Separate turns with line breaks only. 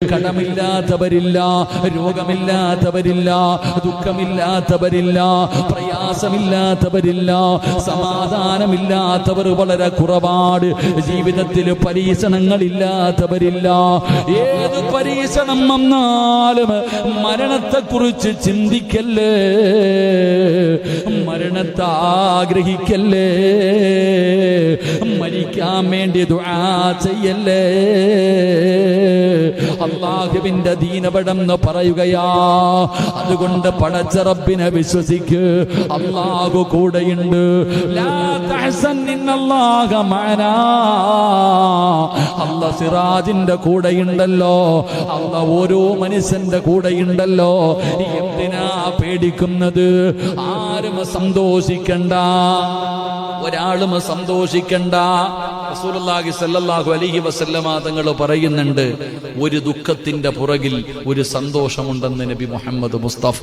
കടമില്ലാത്തവരില്ല, രോഗമില്ലാത്തവരില്ല, ദുഃഖമില്ലാത്തവരില്ല, പ്രയാസമില്ലാത്തവരില്ല, സമാധാനമില്ലാത്തവർ വളരെ കുറവാണ്. ജീവിതത്തിൽ പരീക്ഷണങ്ങളില്ലാത്തവരില്ല. ഏത് പരീക്ഷണം വന്നാലും മരണത്തെക്കുറിച്ച് ചിന്തിക്കല്ലേ, മരണത്തെ ആഗ്രഹിക്കല്ലേ, മരിക്കാൻ വേണ്ടി ദുആ ചെയ്യല്ലേ. അല്ലാഹുവിന്റെ ദീനപടംന്ന് പറയുകയാ. അതുകൊണ്ട് പടച്ച റബ്ബിനെ വിശ്വസിക്ക്, അല്ലാഹു കൂടെയുണ്ട്. ലാ തഹ്സൻ ഇന്നല്ലാഹ മഅനാ. അല്ലാഹ് സിറാജിന്റെ കൂടെയുണ്ടല്ലോ, അല്ലാഹ് ഓരോ മനുഷ്യന്റെ കൂടെയുണ്ടല്ലോ. എന്തിനാ പേടിക്കുന്നത്? ആരും സന്തോഷിക്കണ്ട, ഒരാളും സന്തോഷിക്കണ്ട. റസൂലുള്ളാഹി സ്വല്ലല്ലാഹു അലൈഹി വസല്ലമ തങ്ങൾ പറയുന്നുണ്ട്, ഒരു ദുഃഖത്തിന്റെ പുറകിൽ ഒരു സന്തോഷമുണ്ടെന്ന് നബി മുഹമ്മദ് മുസ്തഫ.